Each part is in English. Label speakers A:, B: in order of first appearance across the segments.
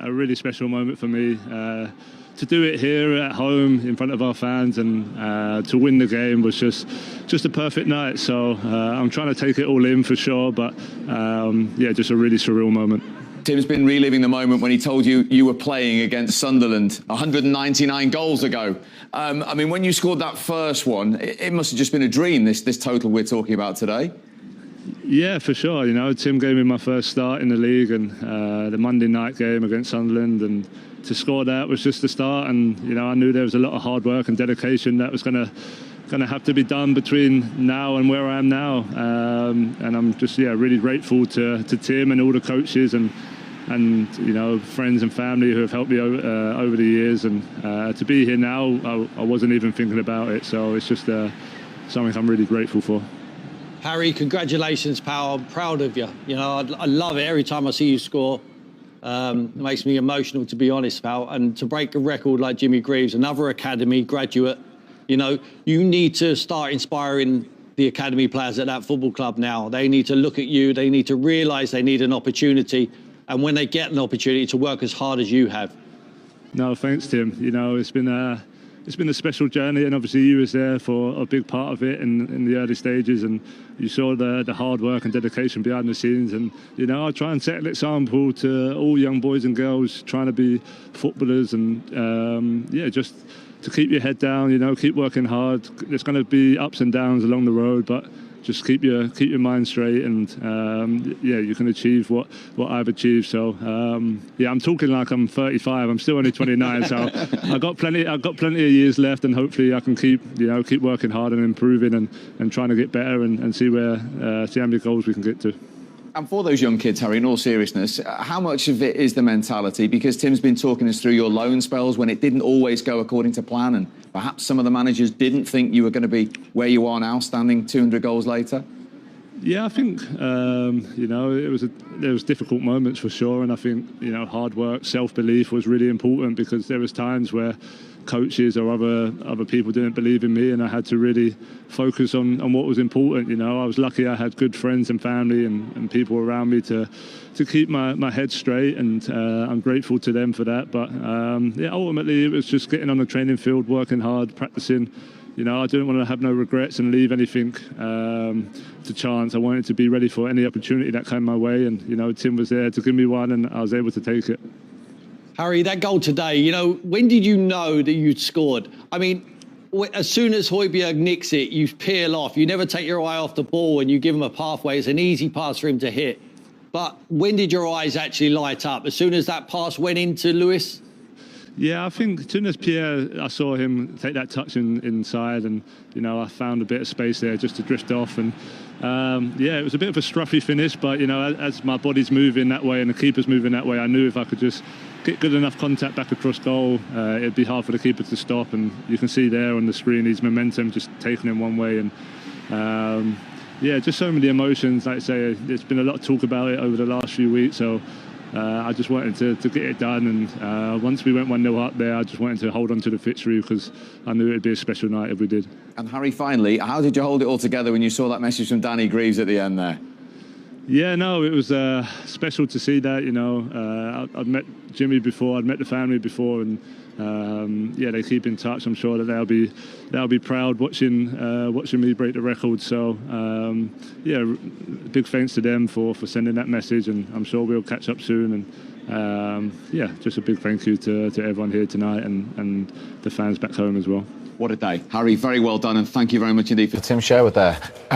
A: a really special moment for me. To do it here at home in front of our fans and to win the game was just a perfect night. So I'm trying to take it all in for sure, but yeah, just a really surreal moment.
B: Tim's been reliving the moment when he told you you were playing against Sunderland 199 goals ago. I mean, when you scored that first one, it must have just been a dream, this total we're talking about today.
A: Yeah, for sure. You know, Tim gave me my first start in the league, and the Monday night game against Sunderland, and to score that was just the start. And you know, I knew there was a lot of hard work and dedication that was going to have to be done between now and where I am now. And I'm just really grateful to Tim and all the coaches and you know, friends and family who have helped me over the years. And to be here now, I wasn't even thinking about it. So it's just something I'm really grateful for.
C: Harry, congratulations, pal. I'm proud of you. You know, I love it every time I see you score. It makes me emotional, to be honest, pal. And to break a record like Jimmy Greaves, another academy graduate, you know, you need to start inspiring the academy players at that football club now. They need to look at you. They need to realise they need an opportunity. And when they get an opportunity, to work as hard as you have.
A: No, thanks, Tim. You know, it's been a special journey, and obviously you was there for a big part of it in the early stages, and you saw the hard work and dedication behind the scenes. And you know, I try and set an example to all young boys and girls trying to be footballers, and just to keep your head down. You know, keep working hard. There's going to be ups and downs along the road, but just keep your mind straight, and you can achieve what I've achieved. So I'm talking like I'm 35. I'm still only 29, so I've got plenty of years left, and hopefully I can keep working hard and improving and trying to get better and see how many goals we can get to.
B: And for those young kids, Harry, in all seriousness, how much of it is the mentality? Because Tim's been talking us through your loan spells when it didn't always go according to plan, and perhaps some of the managers didn't think you were going to be where you are now, standing 200 goals later.
A: Yeah, I think there was difficult moments for sure, and I think hard work, self-belief was really important, because there was times where coaches or other people didn't believe in me, and I had to really focus on what was important. You know, I was lucky I had good friends and family and people around me to keep my head straight, and I'm grateful to them for that. But ultimately it was just getting on the training field, working hard, practicing. You know, I didn't want to have no regrets and leave anything to chance. I wanted to be ready for any opportunity that came my way, and you know, Tim was there to give me one, and I was able to take it.
C: Harry, that goal today, you know, when did you know that you'd scored? I mean, as soon as Højbjerg nicks it, you peel off. You never take your eye off the ball and you give him a pathway. It's an easy pass for him to hit. But when did your eyes actually light up? As soon as that pass went into Lewis?
A: Yeah, I think as soon as Pierre, I saw him take that touch inside, and you know, I found a bit of space there just to drift off, and it was a bit of a scruffy finish, but you know, as my body's moving that way and the keeper's moving that way, I knew if I could just get good enough contact back across goal, it'd be hard for the keeper to stop. And you can see there on the screen his momentum just taking him one way, and just so many emotions. Like I say, there's been a lot of talk about it over the last few weeks, so I just wanted to get it done, and once we went 1-0 up there, I just wanted to hold on to the victory, because I knew it'd be a special night if we did.
B: And Harry, finally, how did you hold it all together when you saw that message from Danny Greaves at the end there?
A: Yeah, no, it was special to see that. You know, I'd met Jimmy before, I'd met the family before, and they keep in touch. I'm sure that they'll be proud watching me break the record. So big thanks to them for sending that message, and I'm sure we'll catch up soon. And just a big thank you to everyone here tonight, and the fans back home as well.
B: What a day. Harry, very well done, and thank you very much indeed.
D: Tim Sherwood there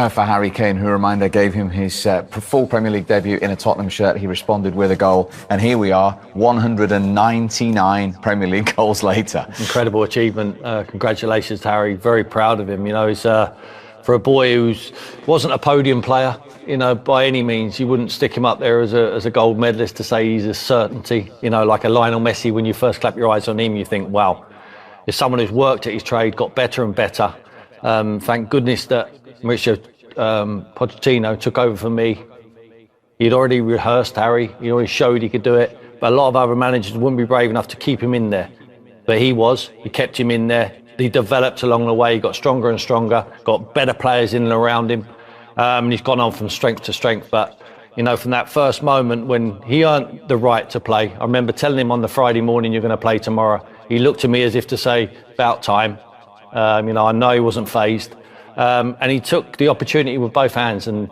D: for Harry Kane, who, reminder, gave him his full Premier League debut in a Tottenham shirt. He responded with a goal, and here we are, 199 Premier League goals later.
C: Incredible achievement. Congratulations to Harry. Very proud of him. You know, he's for a boy who wasn't a podium player, you know, by any means. You wouldn't stick him up there as a gold medalist to say he's a certainty. You know, like a Lionel Messi, when you first clap your eyes on him, you think, wow. Is someone who's worked at his trade, got better and better. Thank goodness that Mauricio Pochettino took over for me. He'd already rehearsed Harry, he already showed he could do it, but a lot of other managers wouldn't be brave enough to keep him in there. But he kept him in there. He developed along the way, he got stronger and stronger, got better players in and around him. And he's gone on from strength to strength. But You know, from that first moment when he earned the right to play. I remember telling him on the Friday morning, you're going to play tomorrow. He looked at me as if to say, about time. You know, I know he wasn't fazed. And he took the opportunity with both hands. And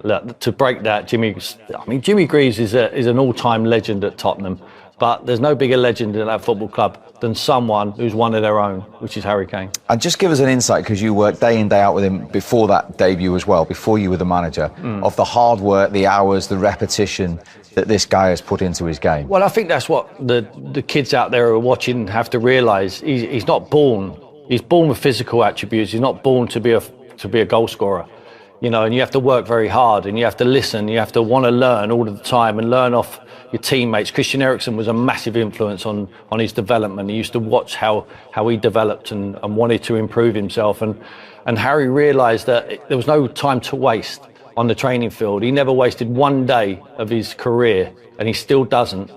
C: look, to break that, Jimmy Greaves is an all-time legend at Tottenham. But there's no bigger legend in that football club than someone who's one of their own, which is Harry Kane.
D: And just give us an insight, because you worked day in, day out with him before that debut as well, before you were the manager, of the hard work, the hours, the repetition that this guy has put into his game.
C: Well, I think that's what the kids out there who are watching have to realise. He's not born. He's born with physical attributes. He's not born to be a goal scorer. You know, and you have to work very hard, and you have to listen. You have to want to learn all of the time and learn off your teammates. Christian Eriksen was a massive influence on his development. He used to watch how he developed and wanted to improve himself. And Harry realised that there was no time to waste on the training field. He never wasted one day of his career, and he still doesn't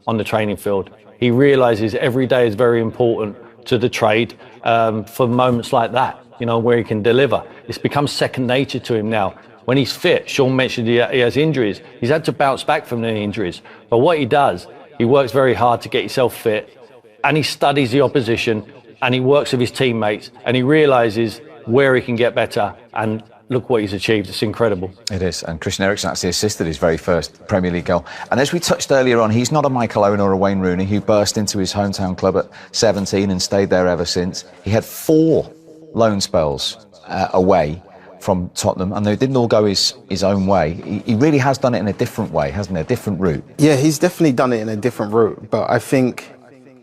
C: on the training field. He realises every day is very important to the trade for moments like that, you know, where he can deliver. It's become second nature to him now. When he's fit, Sean mentioned he has injuries. He's had to bounce back from the injuries. But what he does, he works very hard to get himself fit, and he studies the opposition, and he works with his teammates, and he realises where he can get better. And look what he's achieved. It's incredible.
D: It is. And Christian Eriksen actually assisted his very first Premier League goal. And as we touched earlier on, he's not a Michael Owen or a Wayne Rooney who burst into his hometown club at 17 and stayed there ever since. He had 4 loan spells away from Tottenham, and they didn't all go his own way. He really has done it in a different way, hasn't he? A different route.
E: Yeah, he's definitely done it in a different route. But I think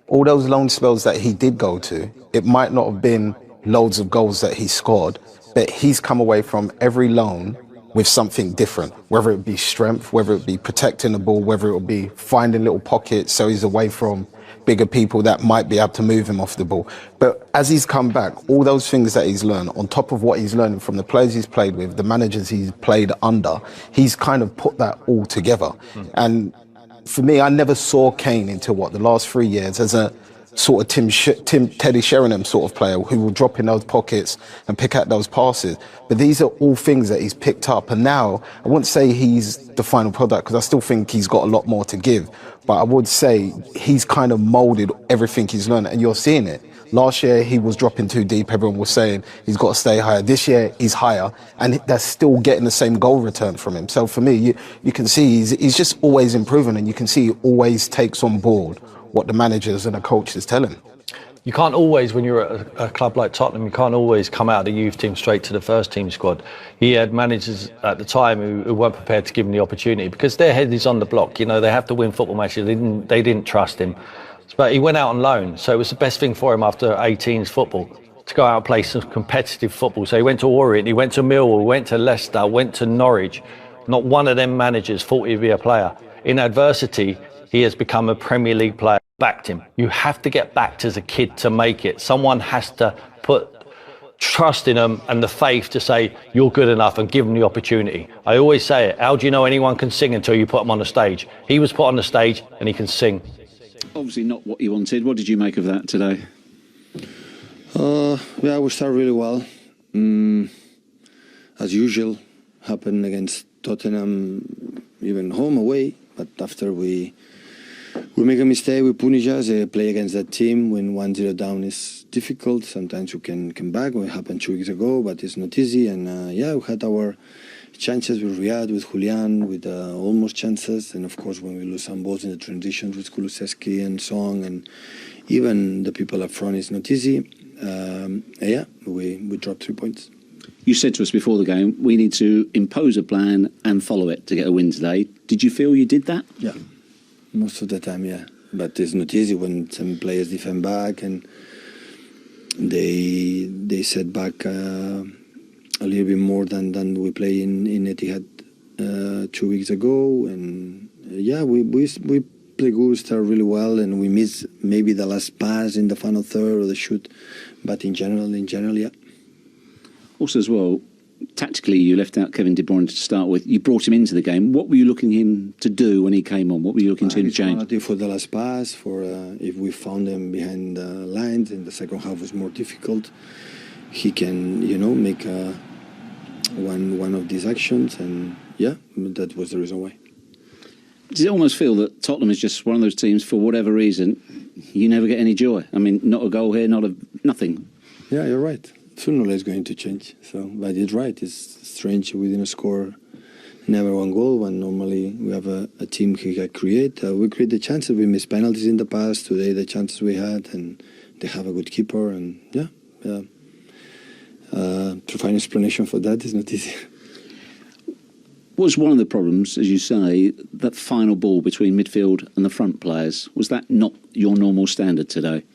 E: all those loan spells that he did go to, it might not have been loads of goals that he scored, but he's come away from every loan with something different, whether it be strength, whether it be protecting the ball, whether it will be finding little pockets so he's away from bigger people that might be able to move him off the ball. But as he's come back, all those things that he's learned, on top of what he's learning from the players he's played with, the managers he's played under, he's kind of put that all together. And for me, I never saw Kane until the last 3 years as a sort of Teddy Sheringham sort of player who will drop in those pockets and pick out those passes. But these are all things that he's picked up. And now, I wouldn't say he's the final product, because I still think he's got a lot more to give. But I would say he's kind of moulded everything he's learned, and you're seeing it. Last year, he was dropping too deep. Everyone was saying he's got to stay higher. This year, he's higher, and they're still getting the same goal return from him. So for me, you can see he's just always improving, and you can see he always takes on board what the managers and the coaches tell him.
C: You can't always, when you're at a club like Tottenham, you can't always come out of the youth team straight to the first team squad. He had managers at the time who weren't prepared to give him the opportunity because their head is on the block. You know, they have to win football matches. They didn't trust him. But he went out on loan, so it was the best thing for him after 18s football to go out and play some competitive football. So he went to Orient, he went to Millwall, went to Leicester, went to Norwich. Not one of them managers thought he'd be a player. In adversity, he has become a Premier League player. Backed him. You have to get backed as a kid to make it. Someone has to put trust in them and the faith to say you're good enough and give them the opportunity. I always say it. How do you know anyone can sing until you put them on the stage? He was put on the stage and he can sing.
F: Obviously not what you wanted. What did you make of that today?
G: Yeah, we started really well. As usual, happened against Tottenham, even home, away. But after we make a mistake, we punish us, play against that team. When 1-0 down is difficult. Sometimes we can come back. It happened 2 weeks ago, but it's not easy. And yeah, we had our chances with Riyad, with Julian, with almost chances. And of course, when we lose some balls in the transitions with Kulusevski and Song, and even the people up front, it's not easy. Yeah, we dropped 3 points.
F: You said to us before the game, we need to impose a plan and follow it to get a win today. Did you feel you did that?
G: Yeah. Most of the time, yeah. But it's not easy when some players defend back and they set back a little bit more than we play in Etihad 2 weeks ago. And yeah, we play good, start really well, and we miss maybe the last pass in the final third or the shoot. But in general, yeah.
F: Also as well, tactically, you left out Kevin De Bruyne to start with. You brought him into the game. What were you looking him to do when he came on? What were you looking to him to change?
G: For the last pass, for if we found him behind the lines, and the second half was more difficult, he can, make one of these actions. And yeah, that was the reason why.
F: Does it almost feel that Tottenham is just one of those teams, for whatever reason, you never get any joy? I mean, not a goal here, nothing.
G: Yeah, you're right. Sooner or later it's going to change. So, but it's right. It's strange we didn't score never one goal when normally we have a team who can create. We create the chances. We missed penalties in the past. Today the chances we had, and they have a good keeper. And to find explanation for that is not easy.
F: Was one of the problems, as you say, that final ball between midfield and the front players? Was that not your normal standard today?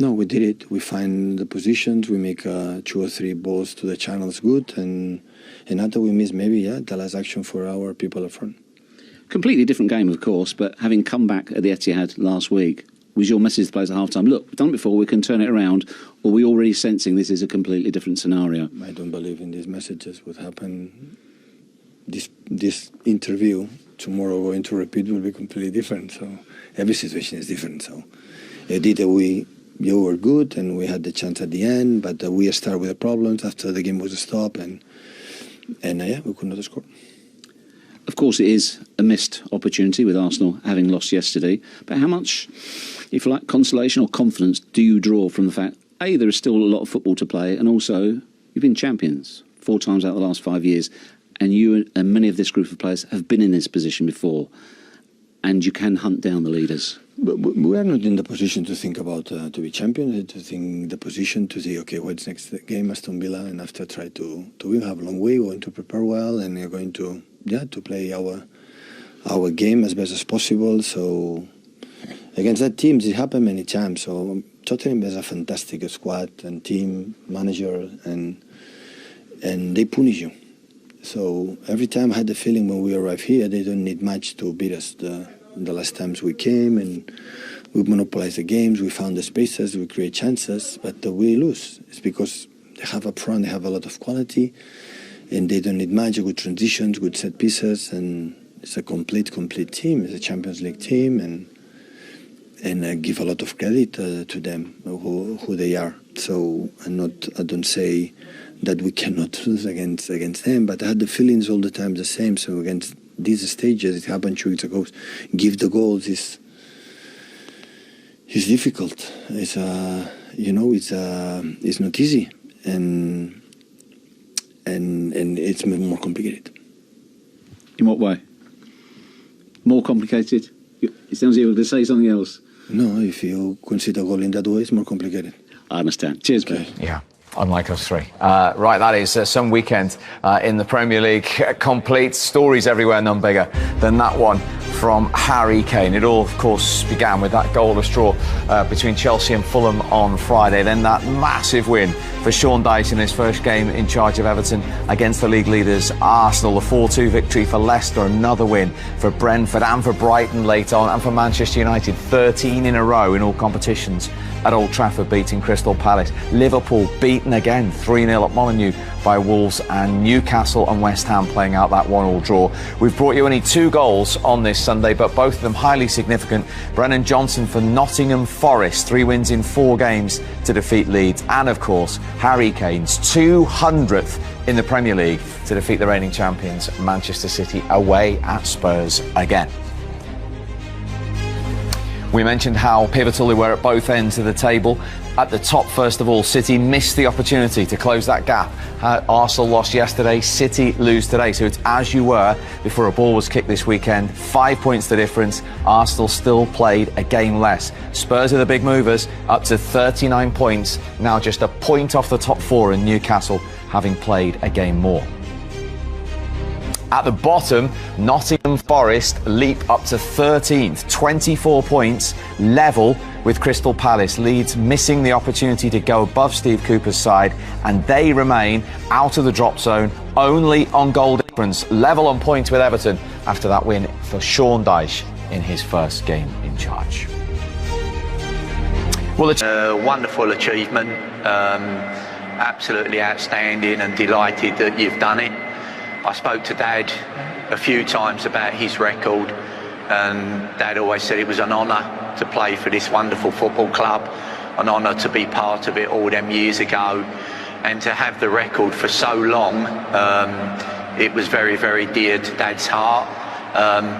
G: No, we did it. We find the positions. We make 2 or 3 balls to the channels good, and after we miss maybe the last action for our people up front.
F: Completely different game, of course, but having come back at the Etihad last week, was your message to players at half-time, look, we've done it before, we can turn it around, or are we already sensing this is a completely different scenario?
G: I don't believe in these messages. What happened, this interview, tomorrow going to repeat will be completely different. So every situation is different. So you were good and we had the chance at the end, but we started with the problems after the game was stopped, and we could not score.
F: Of course, it is a missed opportunity with Arsenal having lost yesterday. But how much, if you like, consolation or confidence do you draw from the fact, A, there is still a lot of football to play, and also you've been champions 4 times out of the last 5 years, and you and many of this group of players have been in this position before, and you can hunt down the leaders?
G: But we are not in the position to think about to be champions, to think the position to say, okay, what's next game, Aston Villa, and after try to we have a long way, we're going to prepare well, and we're going to play our game as best as possible. So against that team, it happened many times. So Tottenham has a fantastic squad and team, manager, and they punish you. So every time I had the feeling when we arrive here, they don't need much to beat us. The last times we came and we monopolized the games, we found the spaces, we create chances, but we lose. It's because they have up front, they have a lot of quality, and they don't need much, good transitions, good set pieces, and it's a complete team. It's a Champions League team, and I give a lot of credit to them, who they are. So I don't say that we cannot lose against them, but I had the feelings all the time the same. So against these stages, it happened 2 weeks ago. Give the goals is difficult. It's it's not easy, and it's more complicated.
F: In what way? More complicated? It sounds like you were going to say something else.
G: No, if you consider goal in that way, it's more complicated.
F: I understand. Cheers, okay.
D: Yeah. Unlike us three. Right, that is some weekend in the Premier League. Complete stories everywhere, none bigger than that one from Harry Kane. It all, of course, began with that goalless draw between Chelsea and Fulham on Friday. Then that massive win for Sean Dyche in his first game in charge of Everton against the league leaders Arsenal. A 4-2 victory for Leicester. Another win for Brentford and for Brighton late on. And for Manchester United, 13 in a row in all competitions at Old Trafford, beating Crystal Palace. Liverpool beaten again 3-0 at Molineux by Wolves, and Newcastle and West Ham playing out that 1-1 draw. We've brought you only 2 goals on this Sunday, but both of them highly significant. Brennan Johnson for Nottingham Forest, 3 wins in 4 games to defeat Leeds, and of course Harry Kane's 200th in the Premier League to defeat the reigning champions Manchester City away at Spurs again. We mentioned how pivotal they were at both ends of the table. At the top, first of all, City missed the opportunity to close that gap. Arsenal lost yesterday, City lose today. So it's as you were before a ball was kicked this weekend. 5 points the difference. Arsenal still played a game less. Spurs are the big movers, up to 39 points. Now just a point off the top 4, in Newcastle having played a game more. At the bottom, Nottingham Forest leap up to 13th, 24 points, level with Crystal Palace. Leeds missing the opportunity to go above Steve Cooper's side, and they remain out of the drop zone, only on goal difference, level on points with Everton after that win for Sean Dyche in his first game in charge.
H: Well, it's a wonderful achievement, absolutely outstanding, and delighted that you've done it. I spoke to Dad a few times about his record, and Dad always said it was an honour to play for this wonderful football club, an honour to be part of it all them years ago, and to have the record for so long it was very, very dear to Dad's heart.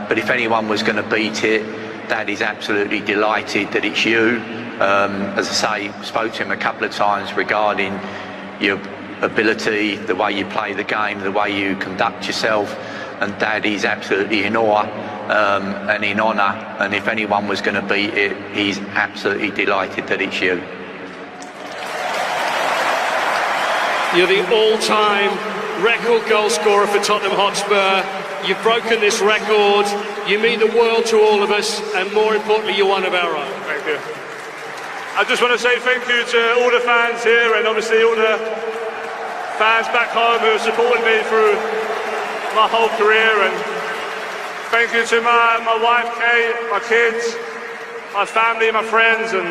H: But if anyone was going to beat it, Dad is absolutely delighted that it's you. As I say, spoke to him a couple of times regarding your ability, the way you play the game, the way you conduct yourself, and Dad is absolutely in awe and in honour, and if anyone was going to beat it, he's absolutely delighted that it's you.
I: You're the all-time record goal scorer for Tottenham Hotspur. You've broken this record. You mean the world to all of us, and more importantly, you're one of our own.
A: Thank you. I just want to say thank you to all the fans here, and obviously all the fans back home who have supported me through my whole career, and thank you to my wife Kate, my kids, my family, my friends, and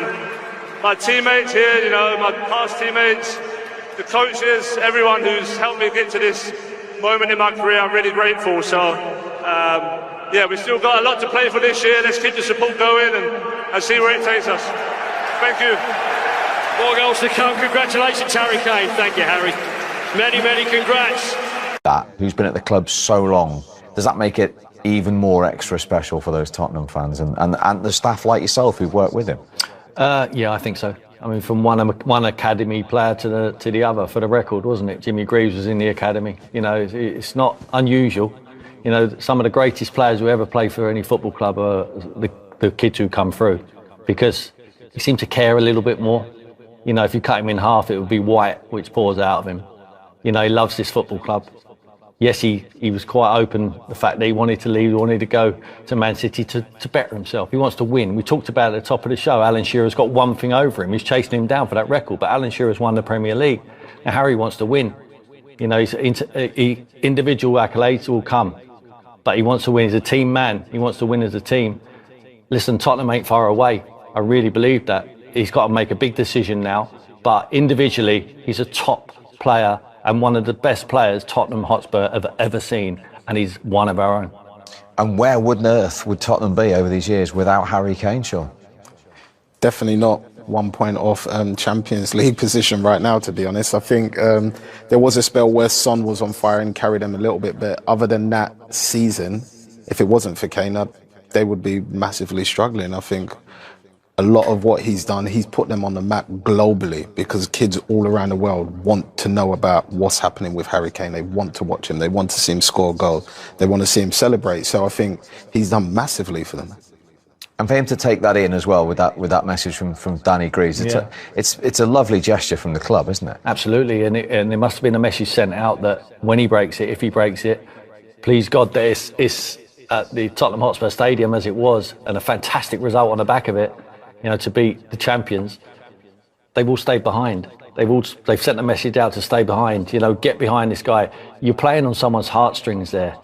A: my teammates here, you know, my past teammates, the coaches, everyone who's helped me get to this moment in my career. I'm really grateful. So yeah, we've still got a lot to play for this year. Let's keep the support going and see where it takes us. Thank you.
I: More goals to come. Congratulations, Harry Kane. Thank you, Harry. Many, many congrats.
D: That, who's been at the club so long, does that make it even more extra special for those Tottenham fans and the staff like yourself who've worked with him?
C: Yeah, I think so. I mean, from one academy player to the other, for the record, wasn't it? Jimmy Greaves was in the academy. You know, it's not unusual. You know, some of the greatest players who ever play for any football club are the kids who come through, because he seemed to care a little bit more. You know, if you cut him in half, it would be white, which pours out of him. You know, he loves this football club. Yes, he was quite open, the fact that he wanted to leave, he wanted to go to Man City to better himself. He wants to win. We talked about at the top of the show, Alan Shearer's got one thing over him. He's chasing him down for that record, but Alan Shearer's won the Premier League. And Harry wants to win. You know, individual accolades will come, but he wants to win. He's a team man. He wants to win as a team. Listen, Tottenham ain't far away. I really believe that. He's got to make a big decision now, but individually, he's a top player and one of the best players Tottenham Hotspur have ever seen, and he's one of our own.
D: And where on earth would Tottenham be over these years without Harry Kane, Sean?
E: Definitely not 1 point off Champions League position right now, to be honest. I think there was a spell where Son was on fire and carried them a little bit, but other than that season, if it wasn't for Kane, they would be massively struggling. I think a lot of what he's done, he's put them on the map globally, because kids all around the world want to know about what's happening with Harry Kane. They want to watch him. They want to see him score goals. They want to see him celebrate. So I think he's done massively for them.
D: And for him to take that in as well with that message from Danny Greaves, it's a lovely gesture from the club, isn't it?
C: Absolutely, and there must have been a message sent out that when he breaks it, if he breaks it, please God that it's at the Tottenham Hotspur Stadium as it was, and a fantastic result on the back of it. You know, to beat the champions. They've all stayed behind. They've sent a message out to stay behind. You know, get behind this guy. You're playing on someone's heartstrings there.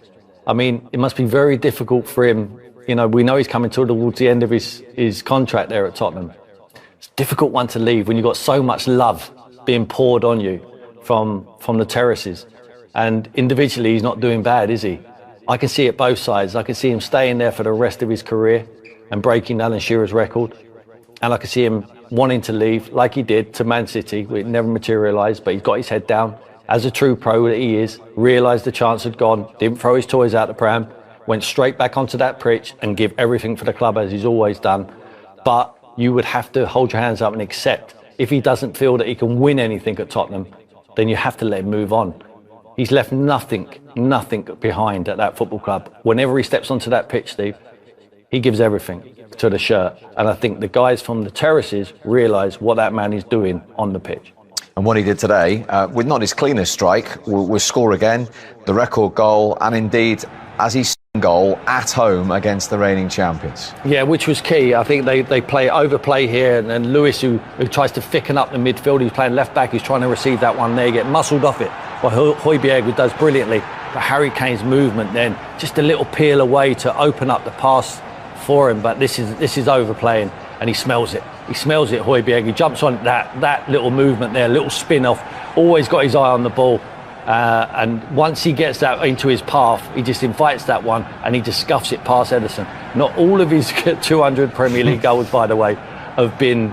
C: I mean, it must be very difficult for him. You know, we know he's coming towards the end of his contract there at Tottenham. It's a difficult one to leave when you've got so much love being poured on you from the terraces. And individually, he's not doing bad, is he? I can see it both sides. I can see him staying there for the rest of his career and breaking Alan Shearer's record. And I can see him wanting to leave, like he did to Man City. It never materialised, but he's got his head down. As a true pro that he is, realised the chance had gone, didn't throw his toys out the pram, went straight back onto that pitch and give everything for the club as he's always done. But you would have to hold your hands up and accept, if he doesn't feel that he can win anything at Tottenham, then you have to let him move on. He's left nothing behind at that football club. Whenever he steps onto that pitch, Steve, he gives everything to the shirt, and I think the guys from the terraces realise what that man is doing on the pitch.
D: And what he did today, with not his cleanest strike, will score again, the record goal, and indeed, as he's goal at home against the reigning champions.
C: Yeah, which was key. I think they overplay here, and Lewis, who tries to thicken up the midfield, he's playing left back, he's trying to receive that one there, get muscled off it by Højbjerg, who does brilliantly. But Harry Kane's movement then, just a little peel away to open up the pass for him, but this is overplaying, and he smells it. He smells it, Højbjerg. He jumps on that little movement there, little spin off. Always got his eye on the ball, and once he gets that into his path, he just invites that one, and he just scuffs it past Ederson. Not all of his 200 Premier League goals, by the way, have been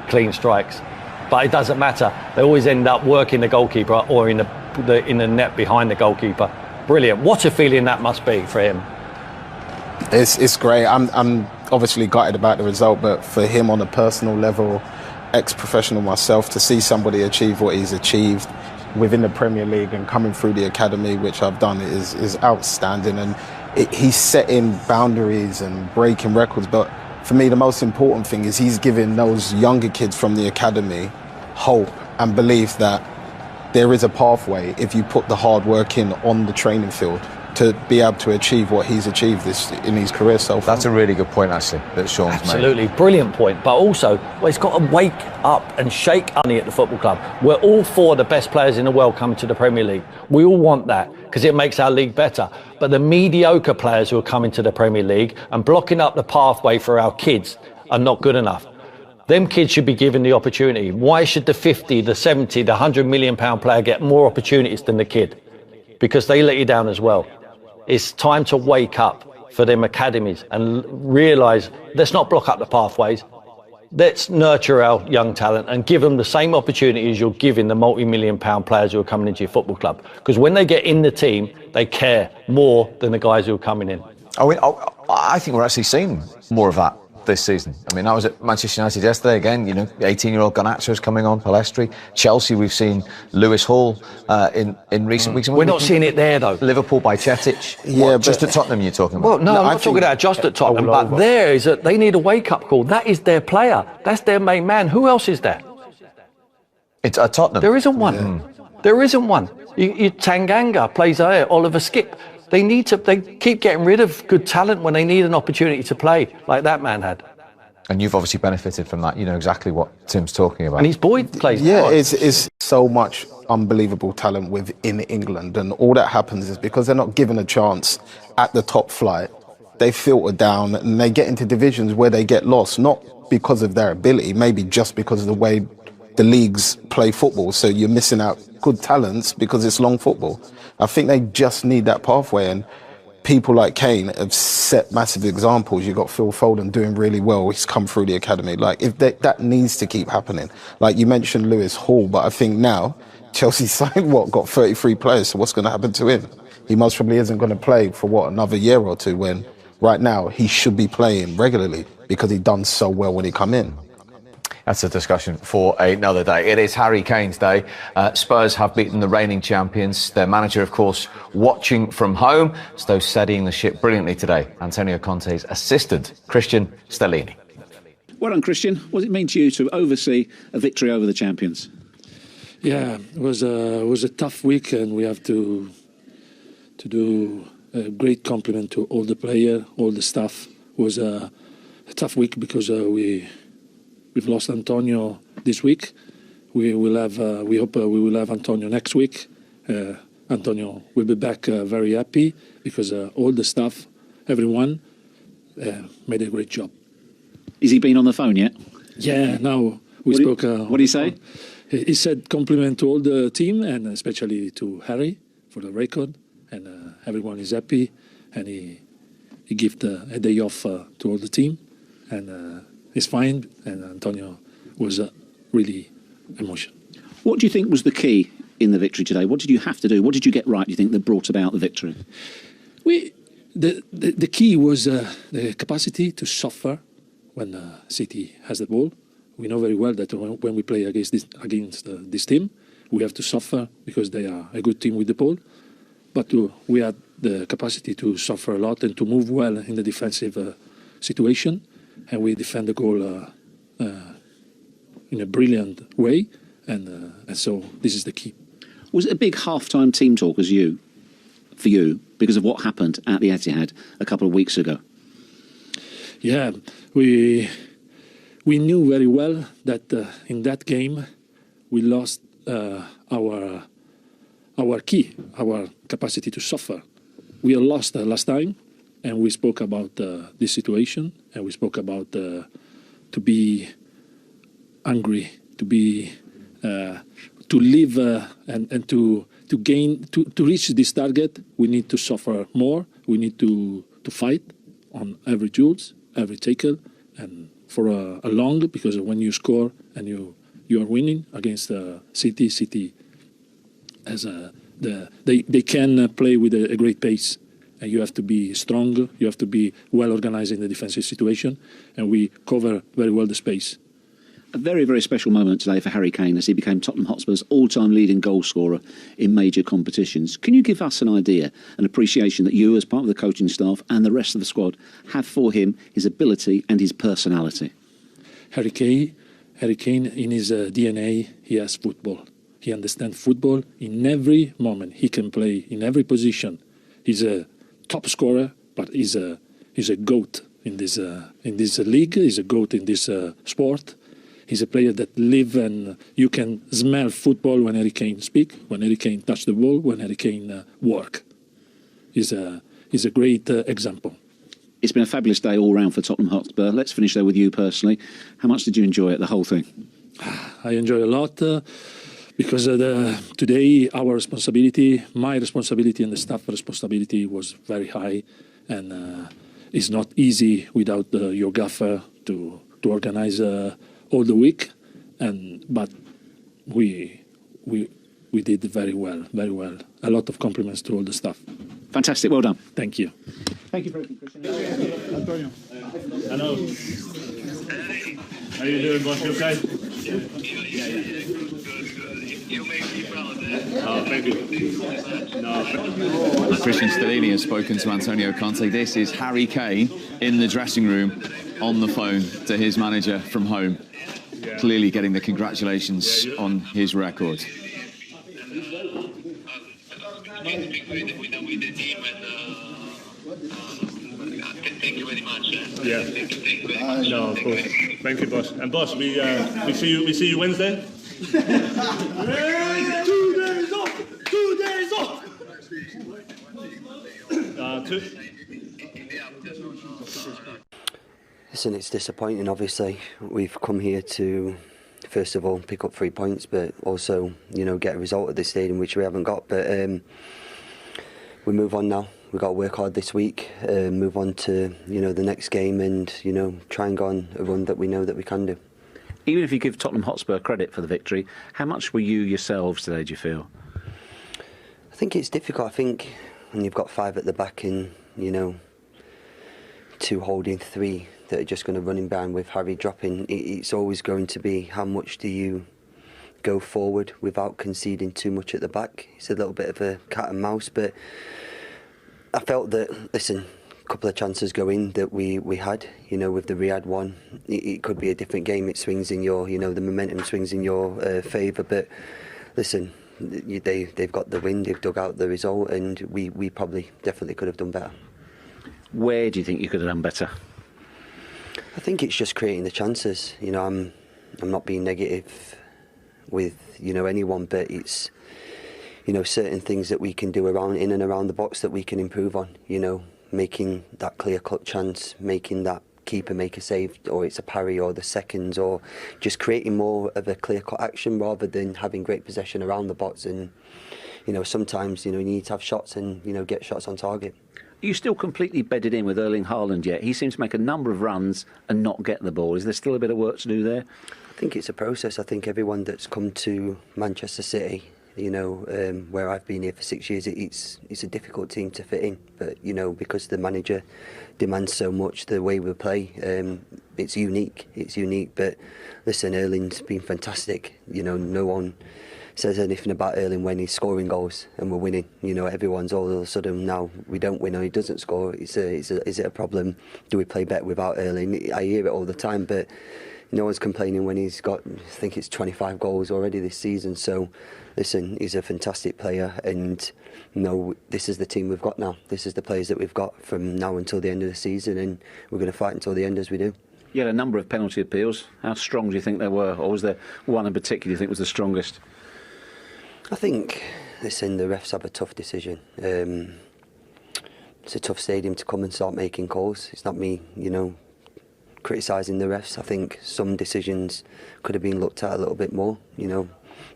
C: clean strikes, but it doesn't matter. They always end up working the goalkeeper or in the net behind the goalkeeper. Brilliant. What a feeling that must be for him.
E: It's great. I'm obviously gutted about the result, but for him on a personal level, ex-professional myself, to see somebody achieve what he's achieved within the Premier League and coming through the academy, which I've done, is outstanding. And he's setting boundaries and breaking records. But for me, the most important thing is he's giving those younger kids from the academy hope and belief that there is a pathway if you put the hard work in on the training field to be able to achieve what he's achieved in his career so far.
D: That's a really good point, actually, that Sean's made.
C: Absolutely, brilliant point. But also, he's got to wake up and shake money at the football club. We're all for the best players in the world coming to the Premier League. We all want that because it makes our league better. But the mediocre players who are coming to the Premier League and blocking up the pathway for our kids are not good enough. Them kids should be given the opportunity. Why should the 50, the 70, the £100 million player get more opportunities than the kid? Because they let you down as well. It's time to wake up for them academies and realise, let's not block up the pathways. Let's nurture our young talent and give them the same opportunities you're giving the multi-million pound players who are coming into your football club. Because when they get in the team, they care more than the guys who are coming in.
D: I think we're actually seeing more of that this season. I mean, I was at Manchester United yesterday again, 18-year-old Garnacho's coming on, Palestri. Chelsea, we've seen Lewis Hall in recent weeks.
C: We're not seeing it there, though.
D: Liverpool by Cetic.
E: Yeah,
D: just at Tottenham you're talking about?
C: Well, no, I'm not talking about just at Tottenham, but there is they need a wake-up call. That is their player. That's their main man. Who else is there?
D: It's at Tottenham.
C: There isn't one. Yeah. There isn't one. Tanganga plays there, Oliver Skip. They keep getting rid of good talent when they need an opportunity to play, like that man had.
D: And you've obviously benefited from that. You know exactly what Tim's talking about.
C: And his boy plays.
E: Yeah, it's so much unbelievable talent within England, and all that happens is because they're not given a chance at the top flight. They filter down and they get into divisions where they get lost, not because of their ability, maybe just because of the way the leagues play football. So you're missing out good talents because it's long football. I think they just need that pathway, and people like Kane have set massive examples. You've got Phil Foden doing really well. He's come through the academy. Like, if that needs to keep happening. Like you mentioned Lewis Hall, but I think now Chelsea signed got 33 players. So what's going to happen to him? He most probably isn't going to play for another year or two, when right now he should be playing regularly because he done so well when he come in.
D: That's a discussion for another day. It is Harry Kane's day. Spurs have beaten the reigning champions. Their manager, of course, watching from home. So steadying the ship brilliantly today. Antonio Conte's assistant, Christian Stellini.
F: Well done, Christian. What does it mean to you to oversee a victory over the champions?
J: Yeah, it was a tough week, and we have to do a great compliment to all the players, all the staff. It was a tough week because we've lost Antonio this week. We hope we will have Antonio next week. Antonio will be back very happy because all the staff, everyone, made a great job.
F: Has he been on the phone yet?
J: Yeah, now we spoke.
F: What did he say?
J: He said compliment to all the team and especially to Harry for the record, and everyone is happy, and he gave a day off to all the team, and he's fine, and Antonio was really emotional.
F: What do you think was the key in the victory today? What did you have to do? What did you get right, do you think, that brought about the victory?
J: The key was the capacity to suffer when City has the ball. We know very well that when we play against this team, we have to suffer because they are a good team with the ball. But we had the capacity to suffer a lot and to move well in the defensive situation. And we defend the goal in a brilliant way, and so this is the key.
F: Was it a big half-time team talk for you, because of what happened at the Etihad a couple of weeks ago?
J: Yeah, we knew very well that in that game we lost our key, our capacity to suffer. We lost last time. And we spoke about this situation, and we spoke about to be angry, to live and to gain, to reach this target. We need to suffer more. We need to fight on every duels, every tackle, and for a long, because when you score and you are winning against City has a they can play with a great pace. And you have to be strong, you have to be well organised in the defensive situation, and we cover very well the space.
F: A very, very special moment today for Harry Kane as he became Tottenham Hotspur's all-time leading goal scorer in major competitions. Can you give us an idea, an appreciation that you, as part of the coaching staff and the rest of the squad, have for him, his ability and his personality?
J: Harry Kane, in his DNA, he has football. He understands football in every moment. He can play in every position. He's a top scorer, but he's a goat in this league. He's a goat in this sport. He's a player that live, and you can smell football when Harry Kane speak, when Harry Kane touch the ball, when Harry Kane work. He's a great example.
F: It's been a fabulous day all round for Tottenham Hotspur. Let's finish there with you personally. How much did you enjoy it, the whole thing?
J: I enjoy a lot because today our responsibility, my responsibility and the staff responsibility was very high, and it's not easy without your gaffer to organize all the week, but we did very well, very well. A lot of compliments to all the staff.
F: Fantastic, well done.
J: Thank you.
F: Thank you very much, Christian.
A: Antonio. Hello. How you doing, boss? You okay?
K: You make me proud.
A: Oh, thank you.
B: Christian Stellini has spoken to Antonio Conte. This is Harry Kane in the dressing room on the phone to his manager from home. Clearly getting the congratulations on his record.
K: Speak with the team, and thank you very much.
A: Yeah.
K: Thank you very much.
A: No, of course. Thank you, boss. And boss, we see you Wednesday.
K: 2 days off. 2 days off.
A: 2.
L: Listen, it's disappointing, obviously. We've come here to, first of all, pick up 3 points, but also, get a result at this stadium, which we haven't got. But we move on now. We've got to work hard this week, move on to, the next game and, try and go on a run that we know that we can do.
F: Even if you give Tottenham Hotspur credit for the victory, how much were you yourselves today, do you feel?
L: I think it's difficult. I think when you've got 5 at the back and, 2 holding 3 that are just going to run in behind with Harry dropping, it's always going to be how much do you go forward without conceding too much at the back. It's a little bit of a cat and mouse, but I felt that, listen, a couple of chances going that we had, with the Riyadh one, it could be a different game. It swings in your, the momentum swings in your favour, but listen, they've got the win, they've dug out the result, and we probably definitely could have done better.
F: Where do you think you could have done better?
L: I think it's just creating the chances. I'm not being negative with anyone, but it's certain things that we can do in and around the box that we can improve on. Making that clear-cut chance, making that keeper make a save, or it's a parry or the seconds, or just creating more of a clear-cut action rather than having great possession around the box. And sometimes you need to have shots and get shots on target.
F: Are you still completely bedded in with Erling Haaland yet? He seems to make a number of runs and not get the ball. Is there still a bit of work to do there?
L: I think it's a process. I think everyone that's come to Manchester City, where I've been here for 6 years, it's a difficult team to fit in. But, because the manager demands so much, the way we play, it's unique. It's unique. But listen, Erling's been fantastic. No one says anything about Erling when he's scoring goals and we're winning. Everyone's all of a sudden now we don't win or he doesn't score. Is it a problem? Do we play better without Erling? I hear it all the time, but no one's complaining when he's got, I think it's 25 goals already this season. So listen, he's a fantastic player, and this is the team we've got now. This is the players that we've got from now until the end of the season, and we're going to fight until the end as we do.
F: You had a number of penalty appeals. How strong do you think they were, or was there one in particular you think was the strongest?
L: I think, listen, the refs have a tough decision. It's a tough stadium to come and start making calls. It's not me, criticising the refs. I think some decisions could have been looked at a little bit more,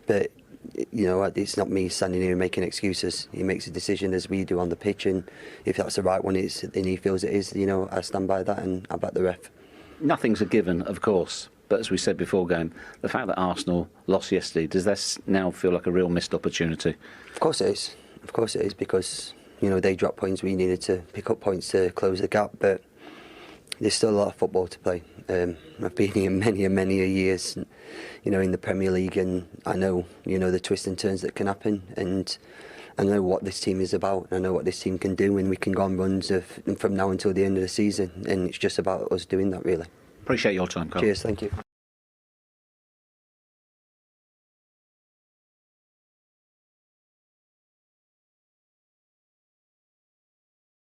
L: but it's not me standing here making excuses. He makes a decision as we do on the pitch, and if that's the right one, and he feels it is, I stand by that and I back the ref.
F: Nothing's a given, of course, But as we said before, going, the fact that Arsenal lost yesterday, does this now feel like a real missed opportunity?
L: Of course it is. Of course it is, because they dropped points. We needed to pick up points to close the gap, but there's still a lot of football to play. I've been here many years, in the Premier League, and I know, the twists and turns that can happen, and I know what this team is about. I know what this team can do, and we can go on runs from now until the end of the season, and it's just about us doing that, really.
F: Appreciate your time, Carl.
L: Cheers, thank you.